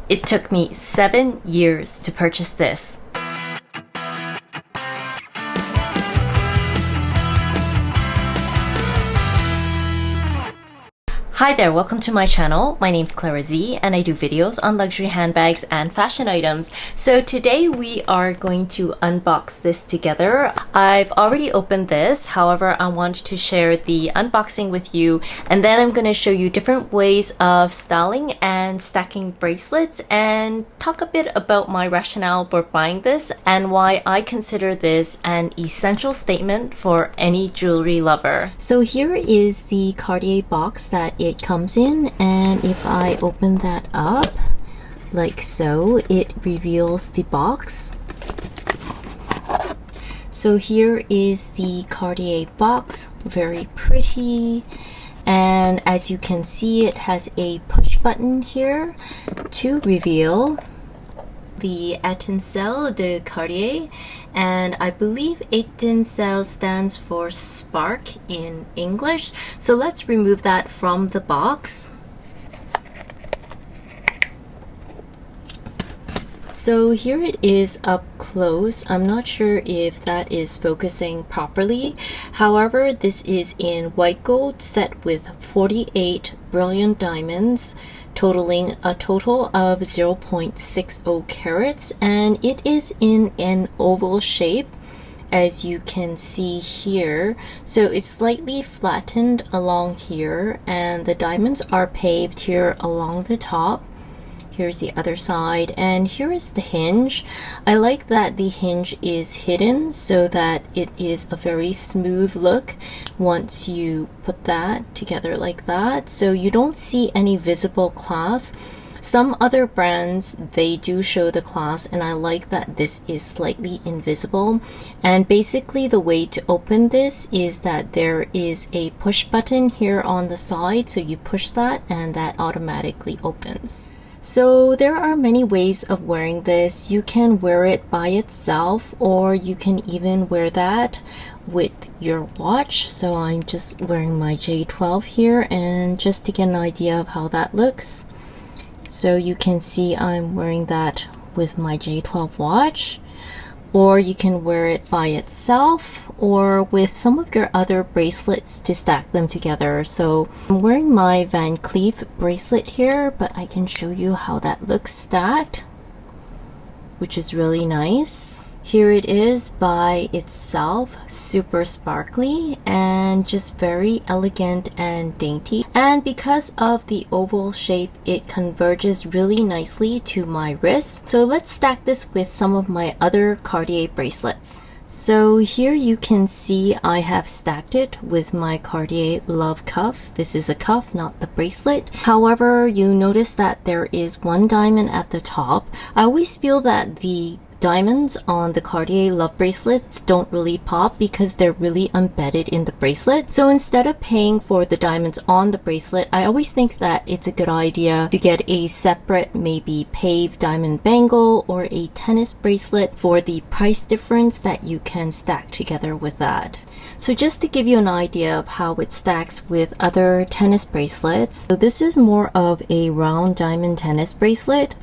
It took me 7 years to purchase this. Hi there, welcome to my channel. My name's ClaraZeela and I do videos on luxury handbags and fashion items. So today we are going to unbox this together. I've already opened this, however I want to share the unboxing with you, and then I'm going to show you different ways of styling and stacking bracelets and talk a bit about my rationale for buying this and why I consider this an essential statement for any jewelry lover. So here is the Cartier box that it comes in, and if I open that up like so, it reveals the box. So here is the Cartier box, very pretty, and as you can see it has a push button here to reveal the Etincelle de Cartier, and I believe Etincelle stands for spark in English. So let's remove that from the box. So here it is up close. I'm not sure if that is focusing properly. However, this is in white gold set with 48 brilliant diamonds, totaling a total of 0.60 carats, and it is in an oval shape, as you can see here. So it's slightly flattened along here, and the diamonds are paved here along the top. Here's the other side, and here is the hinge. I like that the hinge is hidden so that it is a very smooth look once you put that together like that, so you don't see any visible clasp. Some other brands, they do show the clasp, and I like that this is slightly invisible. And basically the way to open this is that there is a push button here on the side, so you push that and that automatically opens. So there are many ways of wearing this. You can wear it by itself, or you can even wear that with your watch. So I'm just wearing my J12 here, and just to get an idea of how that looks. So you can see I'm wearing that with my J12 watch, or you can wear it by itself or with some of your other bracelets to stack them together. So I'm wearing my Van Cleef bracelet here, but I can show you how that looks stacked, which is really nice. Here it is by itself, super sparkly and just very elegant and dainty. And because of the oval shape, it converges really nicely to my wrist. So let's stack this with some of my other Cartier bracelets. So here you can see I have stacked it with my Cartier Love cuff. This is a cuff, not the bracelet. However, you notice that there is one diamond at the top. I always feel that the diamonds on the Cartier Love bracelets don't really pop because they're really embedded in the bracelet. So instead of paying for the diamonds on the bracelet, I always think that it's a good idea to get a separate, maybe paved diamond bangle or a tennis bracelet for the price difference that you can stack together with that. So just to give you an idea of how it stacks with other tennis bracelets, so this is more of a round diamond tennis bracelet.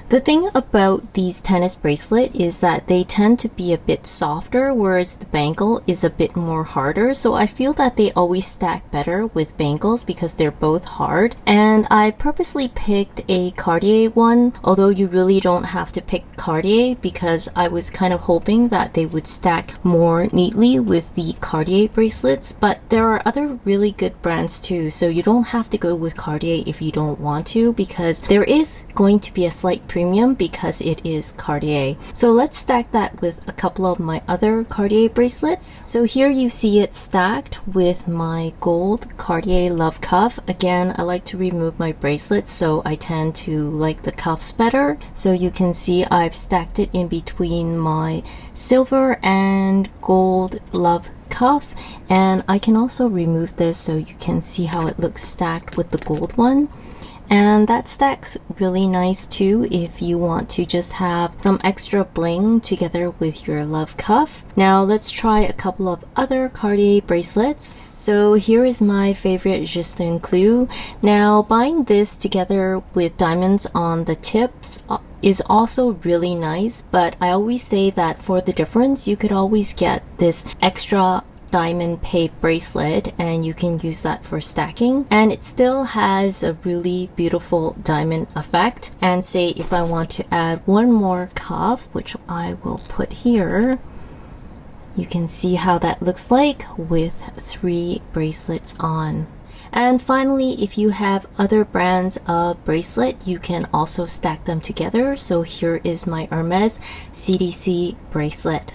The thing about these tennis bracelets is that they tend to be a bit softer, whereas the bangle is a bit more harder. So I feel that they always stack better with bangles because they're both hard. And I purposely picked a Cartier one, although you really don't have to pick Cartier, because I was kind of hoping that they would stack more neatly with the Cartier bracelets. But there are other really good brands too, so you don't have to go with Cartier if you don't want to, because there is going to be a slight premium because it is Cartier. So let's stack that with a couple of my other Cartier bracelets. So here you see it stacked with my gold Cartier Love cuff. Again, I like to remove my bracelets, so I tend to like the cuffs better. So you can see I've stacked it in between my silver and gold Love cuff, and I can also remove this so you can see how it looks stacked with the gold one. And that stacks really nice too if you want to just have some extra bling together with your love cuff. Now let's try a couple of other Cartier bracelets. So here is my favorite Justin Clou. Now buying this together with diamonds on the tips is also really nice, but I always say that for the difference, you could always get this extra diamond paved bracelet and you can use that for stacking, and it still has a really beautiful diamond effect. And say if I want to add one more cuff, which I will put here, you can see how that looks like with 3 bracelets on. And finally, if you have other brands of bracelet, you can also stack them together. So here is my Hermes CDC bracelet.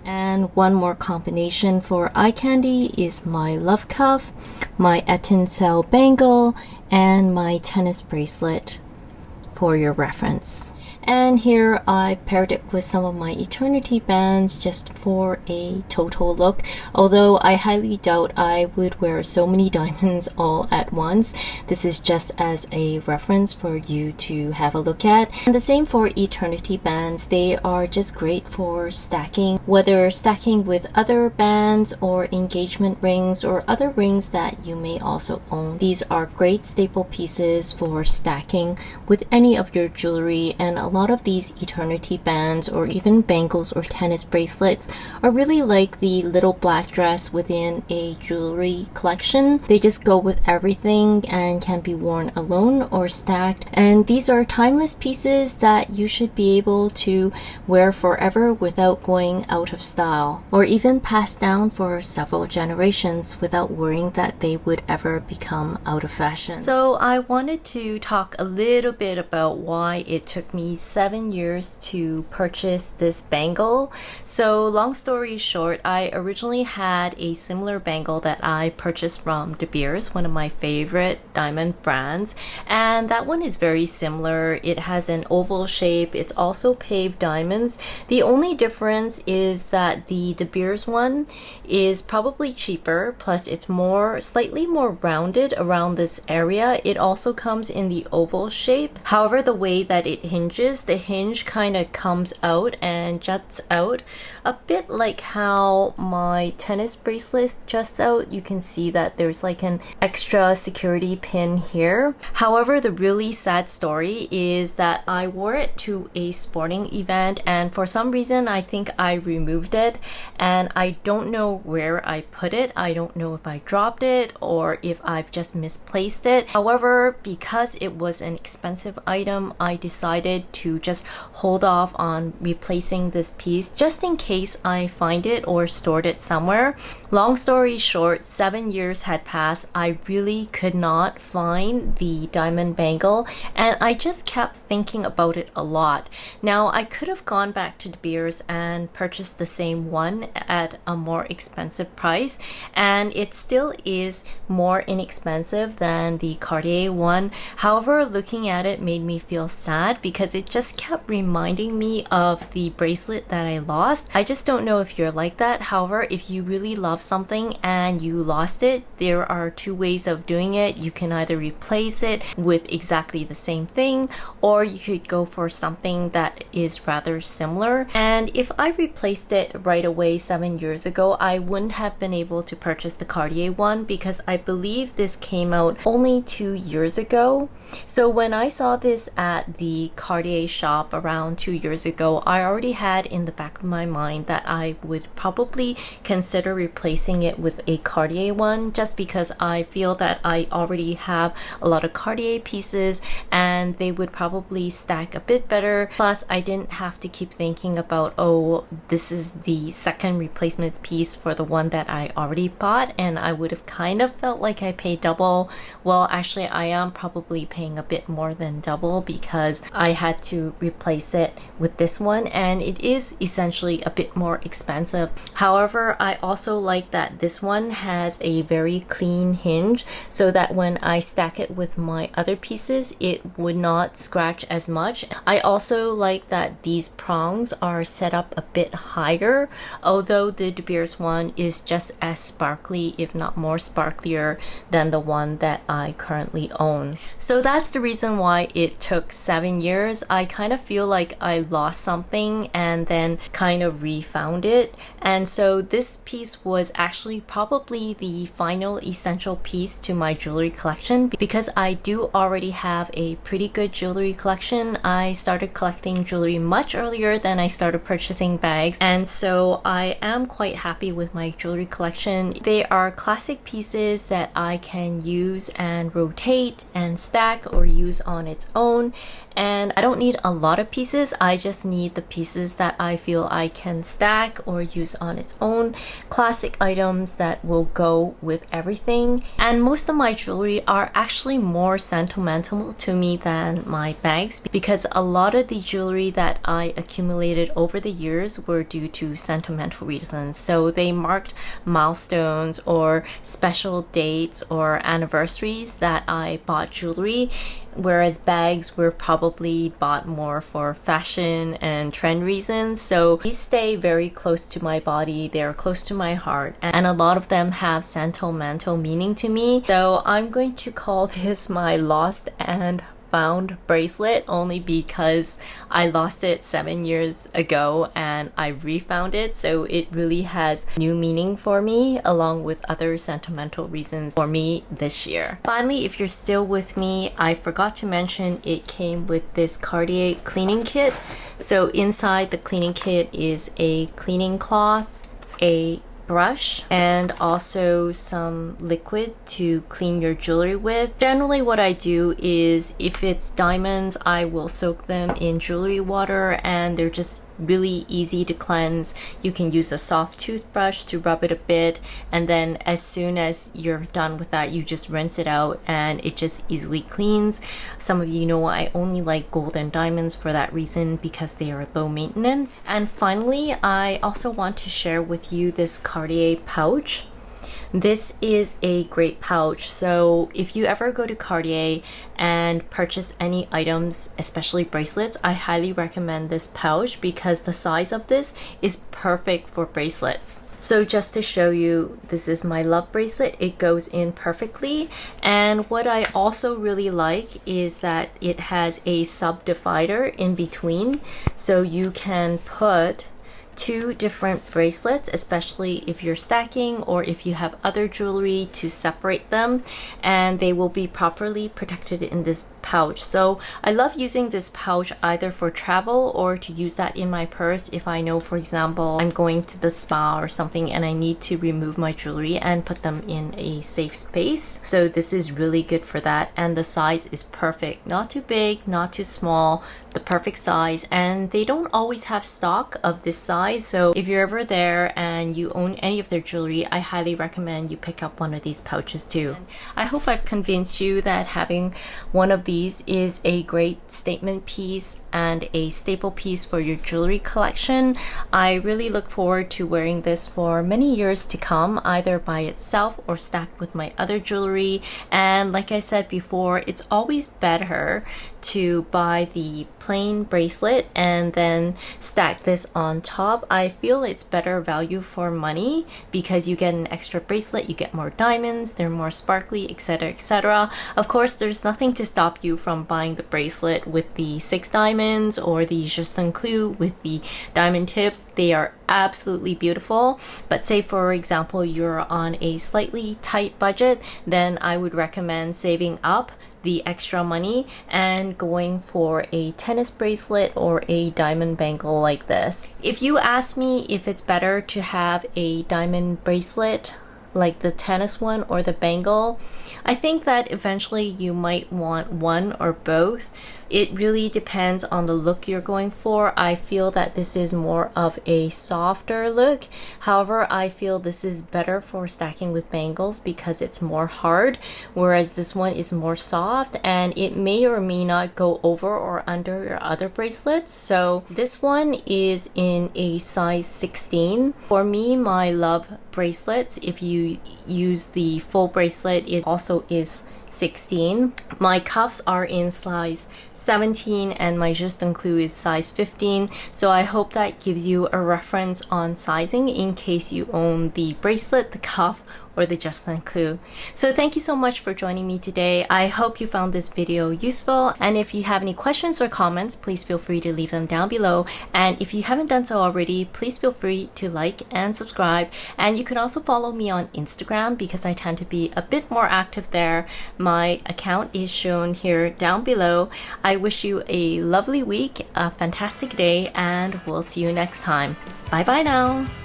And one more combination for eye candy is my love cuff, my Etincelle bangle, and my tennis bracelet for your reference. And here I paired it with some of my eternity bands just for a total look, although I highly doubt I would wear so many diamonds all at once. This is just as a reference for you to have a look at. And the same for eternity bands. They are just great for stacking, whether stacking with other bands or engagement rings or other rings that you may also own. These are great staple pieces for stacking with any of your jewelry, and a lot of these eternity bands or even bangles or tennis bracelets are really like the little black dress within a jewelry collection. They just go with everything and can be worn alone or stacked, and these are timeless pieces that you should be able to wear forever without going out of style, or even pass down for several generations without worrying that they would ever become out of fashion. So I wanted to talk a little bit about why it took me 7 years to purchase this bangle. So long story short, I originally had a similar bangle that I purchased from De Beers, one of my favorite diamond brands, and that one is very similar. It has an oval shape. It's also paved diamonds. The only difference is that the De Beers one is probably cheaper, plus it's slightly more rounded around this area. It also comes in the oval shape. However, the way that it hinges, the hinge kind of comes out and juts out a bit like how my tennis bracelet juts out. You can see that there's like an extra security pin here. However, the really sad story is that I wore it to a sporting event, and for some reason I think I removed it, and I don't know where I put it. I don't know if I dropped it or if I've just misplaced it. However, because it was an expensive item, I decided to just hold off on replacing this piece just in case I find it or stored it somewhere. Long story short, 7 years had passed. I really could not find the diamond bangle, and I just kept thinking about it a lot. Now, I could have gone back to De Beers and purchased the same one at a more expensive price, and it still is more inexpensive than the Cartier one. However, looking at it made me feel sad because it just kept reminding me of the bracelet that I lost. I just don't know if you're like that. However, if you really love something and you lost it, there are 2 ways of doing it. You can either replace it with exactly the same thing, or you could go for something that is rather similar. And if I replaced it right away 7 years ago, I wouldn't have been able to purchase the Cartier one because I believe this came out only 2 years ago. So when I saw this at the Cartier shop around 2 years ago, I already had in the back of my mind that I would probably consider replacing it with a Cartier one, just because I feel that I already have a lot of Cartier pieces and they would probably stack a bit better. Plus, I didn't have to keep thinking about, oh, this is the second replacement piece for the one that I already bought, and I would have kind of felt like I paid double. Well, actually, I am probably paying a bit more than double because I had had to replace it with this one, and it is essentially a bit more expensive. However, I also like that this one has a very clean hinge so that when I stack it with my other pieces, it would not scratch as much. I also like that these prongs are set up a bit higher, although the De Beers one is just as sparkly, if not more sparklier than the one that I currently own. So that's the reason why it took 7 years. I kind of feel like I lost something and then kind of refound it. And so this piece was actually probably the final essential piece to my jewelry collection, because I do already have a pretty good jewelry collection. I started collecting jewelry much earlier than I started purchasing bags, and so I am quite happy with my jewelry collection. They are classic pieces that I can use and rotate and stack or use on its own, and I don't need a lot of pieces. I just need the pieces that I feel I can stack or use on its own. Classic items that will go with everything. And most of my jewelry are actually more sentimental to me than my bags, because a lot of the jewelry that I accumulated over the years were due to sentimental reasons. So they marked milestones or special dates or anniversaries that I bought jewelry, whereas bags were probably bought more for fashion and trend reasons. So these stay very close to my body, they're close to my heart, and a lot of them have sentimental meaning to me. So I'm going to call this my lost and found bracelet, only because I lost it 7 years ago and I refound it, so it really has new meaning for me, along with other sentimental reasons for me this year. Finally, if you're still with me, I forgot to mention it came with this Cartier cleaning kit. So inside the cleaning kit is a cleaning cloth, a brush, and also some liquid to clean your jewelry with. Generally what I do is, if it's diamonds, I will soak them in jewelry water, and they're just really easy to cleanse. You can use a soft toothbrush to rub it a bit, and then as soon as you're done with that, you just rinse it out and it just easily cleans. Some of you know I only like gold and diamonds for that reason, because they are low maintenance. And finally, I also want to share with you this Cartier pouch. This is a great pouch. So if you ever go to Cartier and purchase any items, especially bracelets, I highly recommend this pouch, because the size of this is perfect for bracelets. So just to show you, this is my love bracelet. It goes in perfectly. And what I also really like is that it has a sub-divider in between, so you can put two different bracelets, especially if you're stacking or if you have other jewelry, to separate them, and they will be properly protected in this pouch. So I love using this pouch either for travel or to use that in my purse if I know, for example, I'm going to the spa or something and I need to remove my jewelry and put them in a safe space. So this is really good for that, and the size is perfect. Not too big, not too small, the perfect size, and they don't always have stock of this size. So if you're ever there and you own any of their jewelry, I highly recommend you pick up one of these pouches too. I hope I've convinced you that having one of these is a great statement piece and a staple piece for your jewelry collection. I really look forward to wearing this for many years to come, either by itself or stacked with my other jewelry. And like I said before, it's always better to buy the plain bracelet and then stack this on top. I feel it's better value for money, because you get an extra bracelet, you get more diamonds, they're more sparkly, etc, etc. Of course, there's nothing to stop you from buying the bracelet with the 6 diamonds or the Justin Clou with the diamond tips. They are absolutely beautiful. But say for example you're on a slightly tight budget, then I would recommend saving up the extra money and going for a tennis bracelet or a diamond bangle like this. If you ask me if it's better to have a diamond bracelet like the tennis one or the bangle, I think that eventually you might want one or both. It really depends on the look you're going for. I feel that this is more of a softer look. However, I feel this is better for stacking with bangles because it's more hard, whereas this one is more soft and it may or may not go over or under your other bracelets. So this one is in a size 16. For me, my love bracelets, if you use the full bracelet, it also is 16. My cuffs are in size 17 and my juste un clou is size 15. So I hope that gives you a reference on sizing in case you own the bracelet, the cuff, or the juste un clou. So thank you so much for joining me today. I hope you found this video useful, and if you have any questions or comments, please feel free to leave them down below. And if you haven't done so already, please feel free to like and subscribe. And you can also follow me on Instagram because I tend to be a bit more active there. My account is shown here down below. I wish you a lovely week, a fantastic day, and we'll see you next time. Bye bye now.